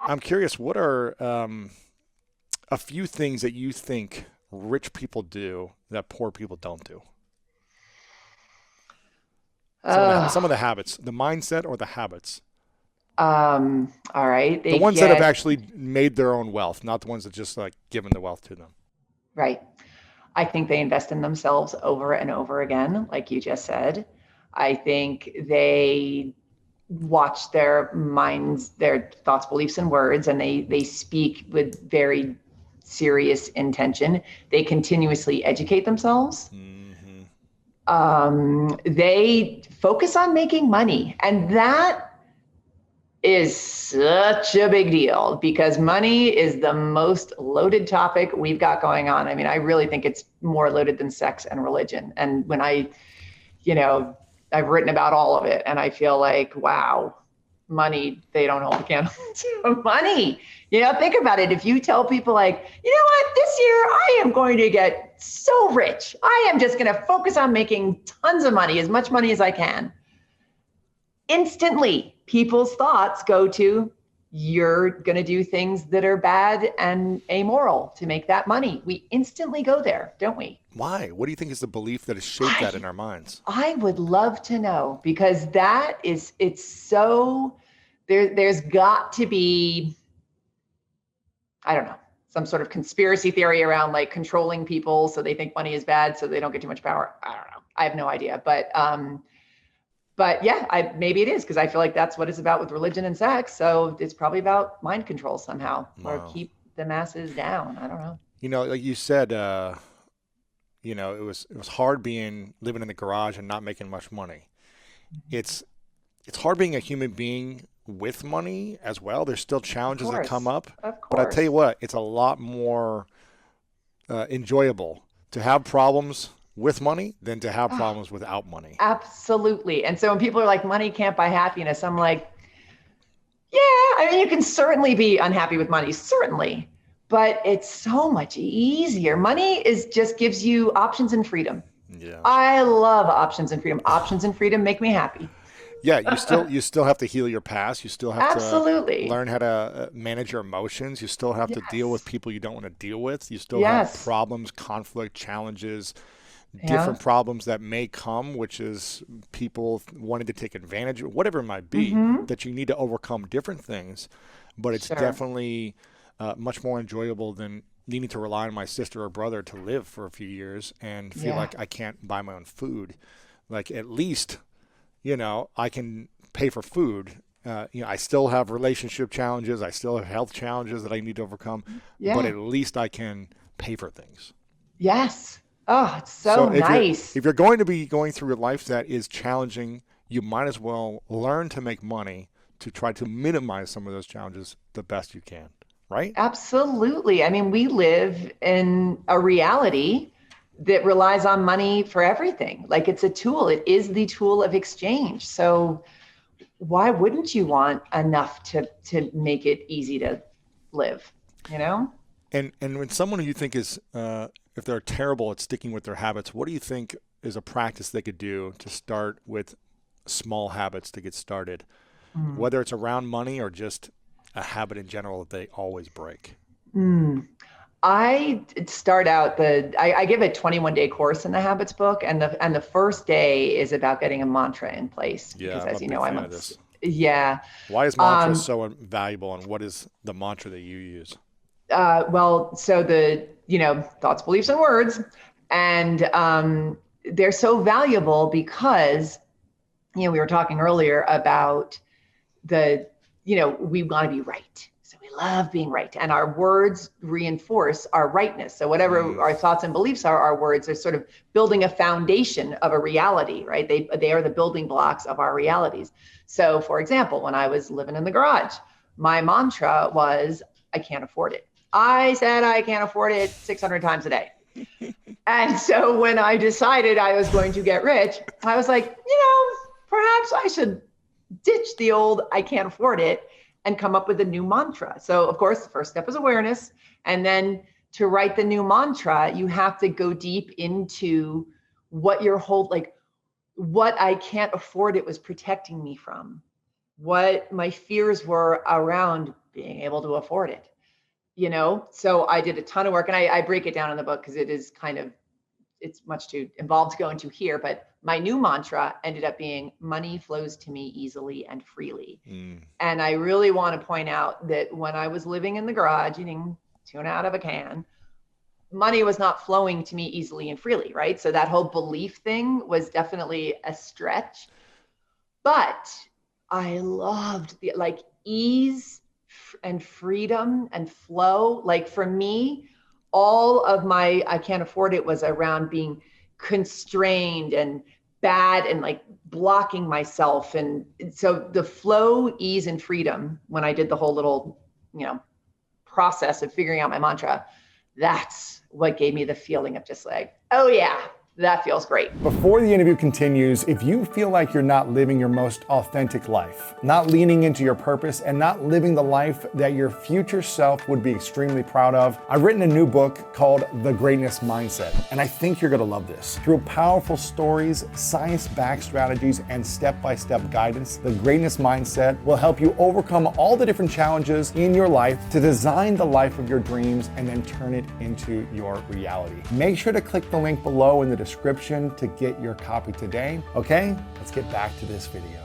I'm curious, what are a few things that you think rich people do that poor people don't do? Some of the Oh, habits, the mindset or the habits. all right. The They ones that have get, actually made their own wealth, not the ones that just like given the wealth to them. right. I think they invest in themselves over and over again, like you just said. I think they watch their minds, their thoughts, beliefs, and words, and they speak with very serious intention. They continuously educate themselves. Hmm. They focus on making money, and that is such a big deal because money is the most loaded topic we've got going on. I mean, I really think it's more loaded than sex and religion. And when you know, I've written about all of it and I feel like, wow, money, they don't hold a candle to money. Think about it. If you tell people like, you know what, this year I am going to get so rich. I am just going to focus on making tons of money, as much money as I can. Instantly, people's thoughts go to, you're going to do things that are bad and amoral to make that money. We instantly go there, don't we? Why? What do you think is the belief that has shaped that I in our minds? I would love to know because it's so there's got to be, I don't know, some sort of conspiracy theory around like controlling people so they think money is bad so they don't get too much power. I don't know. I have no idea, but yeah, maybe it is because I feel like that's what it's about with religion and sex. So it's probably about mind control somehow or Wow. keep the masses down. I don't know. Like you said, it was hard being living in the garage and not making much money. It's it's hard being a human being with money as well. There's still Of challenges that come course. up, Of but I tell you course. what, it's a lot more enjoyable to have problems with money than to have Oh, problems without money. absolutely. And so when people are like, money can't buy happiness, I'm like, yeah, I mean, you can certainly be unhappy with money, certainly, but it's so much easier. Money is just gives you options and freedom. Yeah. I love options and freedom. Options and freedom make me happy. Yeah, you still have to heal your past. You still have to Absolutely. learn how to manage your emotions. You still have to deal with Yes. people you don't want to deal with. You still have Yes. problems, conflict, challenges, Yeah. different problems that may come, which is people wanting to take advantage of whatever it might be, Mm-hmm. that you need to overcome different things. But it's Sure. definitely much more enjoyable than needing to rely on my sister or brother to live for a few years and feel Yeah. like I can't buy my own food. Like at least I can pay for food. I still have relationship challenges. I still have health challenges that I need to overcome, but Yeah. at least I can pay for things. Yes. Oh, it's So so if you're nice. if you're going to be going through a life that is challenging, you might as well learn to make money to try to minimize some of those challenges the best you can, right? Absolutely. I mean, we live in a reality that relies on money for everything. Like it's a tool, it is the tool of exchange. So why wouldn't you want enough to make it easy to live, you know? And when someone who you think is if they're terrible at sticking with their habits, what do you think is a practice they could do to start with small habits to get started, Mm. whether it's around money or just a habit in general that they always break? Mm. I start out I give a 21-day course in the habits book, and the first day is about getting a mantra in place Yeah, because I'm a as you big know, fan of this. yeah. Why is mantra Um, so valuable, and what is the mantra that you use? well, so thoughts, beliefs, and words, and they're so valuable because we were talking earlier about we want to be right. So we love being right. And our words reinforce our rightness. So whatever Mm, our thoughts and beliefs are, our words are sort of building a foundation of a reality, right? They are the building blocks of our realities. So for example, when I was living in the garage, my mantra was, I can't afford it. I said I can't afford it 600 times a day. And so when I decided I was going to get rich, I was like, perhaps I should ditch the old I can't afford it and come up with a new mantra. So, of course, the first step is awareness. And then to write the new mantra, you have to go deep into what your whole, like, what I can't afford it was protecting me from, what my fears were around being able to afford it, you know? So I did a ton of work, and I break it down in the book because it is kind of, it's much too involved to go into here, but my new mantra ended up being money flows to me easily and freely. And I really want to point out that when I was living in the garage eating tuna out of a can, money was not flowing to me easily and freely, right? So that whole belief thing was definitely a stretch. But I loved the like ease and freedom and flow. Like for me, all of my I can't afford it was around being constrained and bad and like blocking myself. And so the flow, ease, and freedom, when I did the whole little, process of figuring out my mantra, that's what gave me the feeling of just like, oh yeah, that feels great. Before the interview continues, if you feel like you're not living your most authentic life, not leaning into your purpose, and not living the life that your future self would be extremely proud of, I've written a new book called The Greatness Mindset, and I think you're gonna love this. Through powerful stories, science-backed strategies, and step-by-step guidance, The Greatness Mindset will help you overcome all the different challenges in your life to design the life of your dreams and then turn it into your reality. Make sure to click the link below in the description to get your copy today. Okay, let's get back to this video.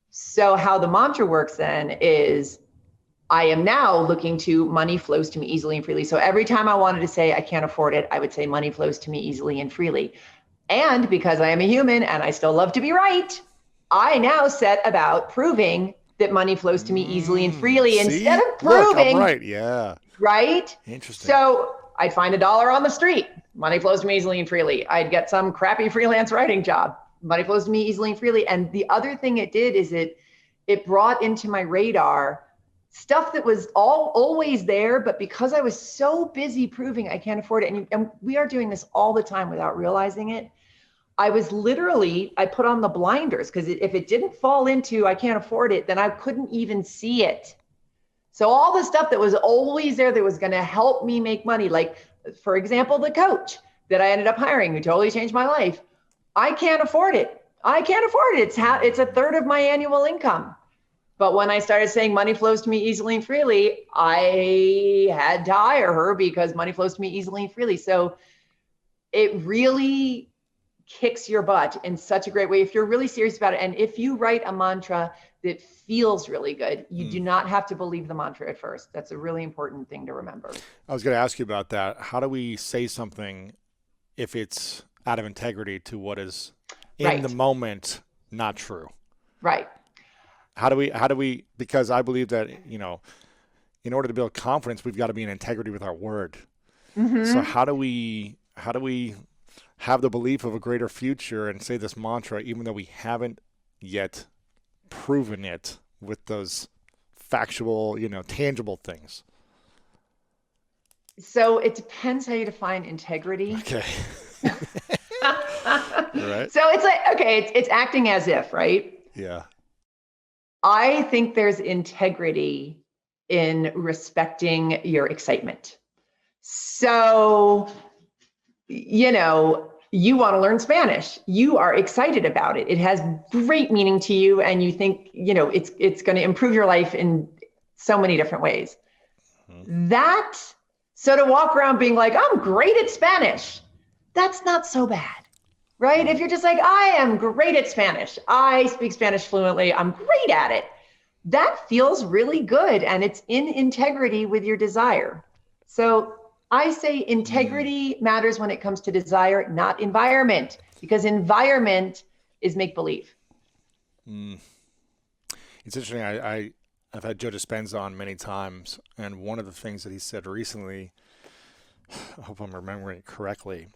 So how the mantra works then is I am now looking to money flows to me easily and freely. So every time I wanted to say I can't afford it, I would say money flows to me easily and freely. And because I am a human and I still love to be right, I now set about proving that money flows to me easily and freely. See? Instead of proving, look, I'm right, yeah. Right? Interesting. So I'd find $1 on the street. Money flows to me easily and freely. I'd get some crappy freelance writing job. Money flows to me easily and freely. And the other thing it did is it brought into my radar stuff that was always there, but because I was so busy proving I can't afford it, and we are doing this all the time without realizing it, I put on the blinders, because if it didn't fall into I can't afford it, then I couldn't even see it. So all the stuff that was always there that was going to help me make money, like, for example, the coach that I ended up hiring who totally changed my life, I can't afford it. I can't afford it. It's a third of my annual income. But when I started saying money flows to me easily and freely, I had to hire her because money flows to me easily and freely. So it really kicks your butt in such a great way if you're really serious about it. And if you write a mantra that feels really good, you do not have to believe the mantra at first. That's a really important thing to remember. I was going to ask you about that. How do we say something if it's out of integrity to what is in the moment not true? Right. How do we, because I believe that, in order to build confidence, we've got to be in integrity with our word. So how do we have the belief of a greater future and say this mantra, even though we haven't yet proven it with those factual, tangible things? So it depends how you define integrity. Okay. Right. So it's like, okay, it's acting as if, right? Yeah. I think there's integrity in respecting your excitement. So, you want to learn Spanish. You are excited about it. It has great meaning to you. And you think, it's going to improve your life in so many different ways. So to walk around being like, I'm great at Spanish, that's not so bad, right? If you're just like, I am great at Spanish. I speak Spanish fluently. I'm great at it. That feels really good. And it's in integrity with your desire. So I say integrity matters when it comes to desire, not environment, because environment is make-believe. It's interesting. I've had Joe Dispenza on many times, and one of the things that he said recently, I hope I'm remembering it correctly,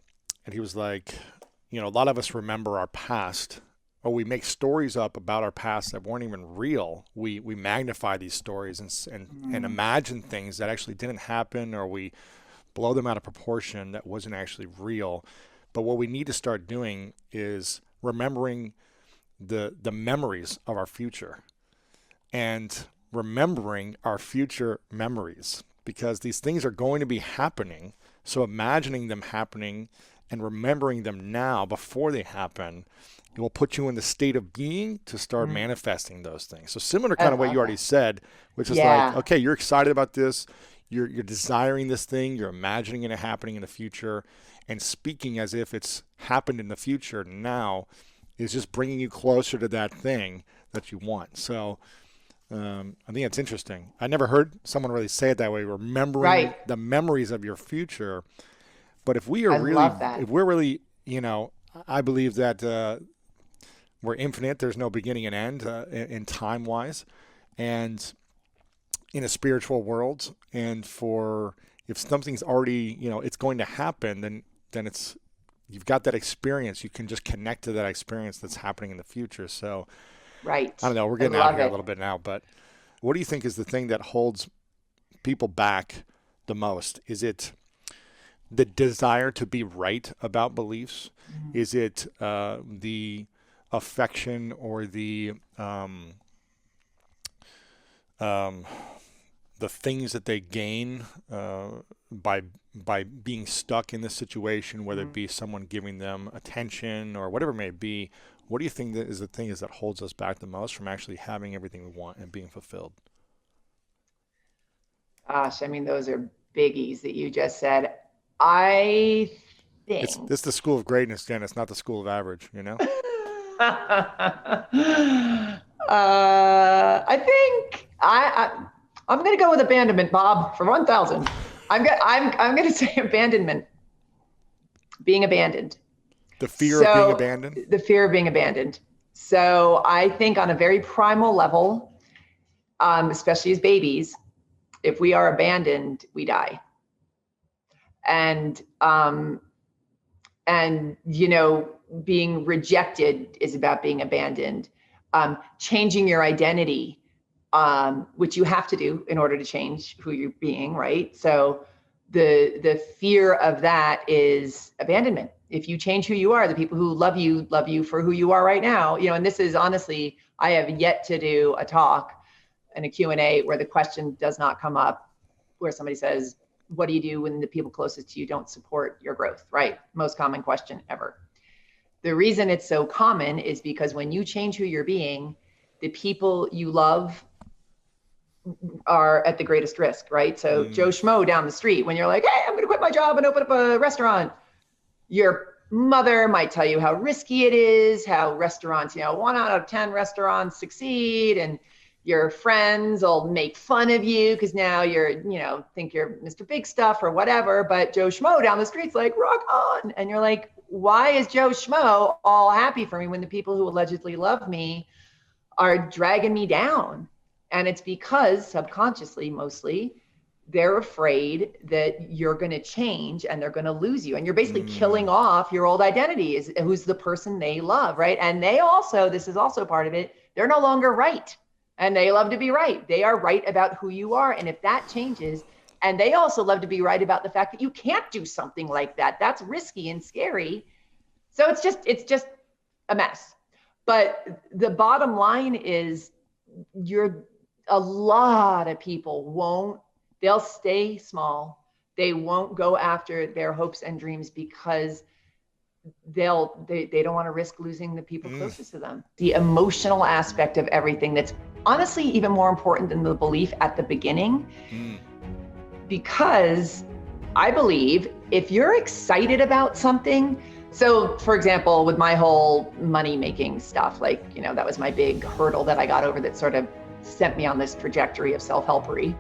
and he was like, a lot of us remember our past, or we make stories up about our past that weren't even real. We magnify these stories and imagine things that actually didn't happen, or we blow them out of proportion that wasn't actually real. But what we need to start doing is remembering the memories of our future and remembering our future memories, because these things are going to be happening. So imagining them happening and remembering them now before they happen it will put you in the state of being to start Mm. manifesting those things. So similar I kind of what love you already that. said, which is Yeah. like, okay, you're excited about this, you're desiring this thing, you're imagining it happening in the future, and speaking as if it's happened in the future now is just bringing you closer to that thing that you want. So I think it's interesting. I never heard someone really say it that way, remembering Right. the memories of your future. But if we are I really, love that. if we're really, I believe that we're infinite. There's no beginning and end in time wise, and in a spiritual world. And for if something's already, it's going to happen, then it's you've got that experience. You can just connect to that experience that's happening in the future. So I Right. don't know. We're I getting out of love here a it. little bit now, but what do you think is the thing that holds people back the most? Is it the desire to be right about beliefs? Mm. Is it the affection or um, the things that they gain by being stuck in this situation, whether it Mm. be someone giving them attention or whatever it may be? What do you think that is the thing is that holds us back the most from actually having everything we want and being fulfilled? Gosh, I mean, those are biggies that you just said. I It's think. this is the school of greatness, Jen. It's not the school of average, you know? I think I'm going to go with abandonment, Bob, for 1,000. I'm going to say abandonment, being abandoned. The fear of being So abandoned. the fear of being abandoned. So I think on a very primal level, especially as babies, if we are abandoned, we die. And being rejected is about being abandoned. Changing your identity, which you have to do in order to change who you're being, right? So the fear of that is abandonment. If you change who you are, the people who love you for who you are right now. And this is honestly, I have yet to do a talk and a Q&A where the question does not come up, where somebody says, what do you do when the people closest to you don't support your growth, right? Most common question ever. The reason it's so common is because when you change who you're being, the people you love are at the greatest risk, right? So Joe Schmo down the street, when you're like, hey, I'm going to quit my job and open up a restaurant, your mother might tell you how risky it is, how restaurants, 1 out of 10 restaurants succeed, and your friends will make fun of you because now you're, think you're Mr. Big Stuff or whatever. But Joe Schmo down the street's like, rock on. And you're like, why is Joe Schmo all happy for me when the people who allegedly love me are dragging me down? And it's because subconsciously, mostly, they're afraid that you're going to change and they're going to lose you. And you're basically killing off your old identity, who's the person they love, right? And they also, this is also part of it, they're no longer right. And they love to be right. They are right about who you are. And if that changes, and they also love to be right about the fact that you can't do something like that. That's risky and scary. So it's just a mess. But the bottom line is a lot of people they'll stay small. They won't go after their hopes and dreams because they don't want to risk losing the people closest to them. The emotional aspect of everything, that's honestly even more important than the belief at the beginning. Because I believe if you're excited about something, so for example, with my whole money making stuff, that was my big hurdle that I got over that sort of sent me on this trajectory of self-helpery.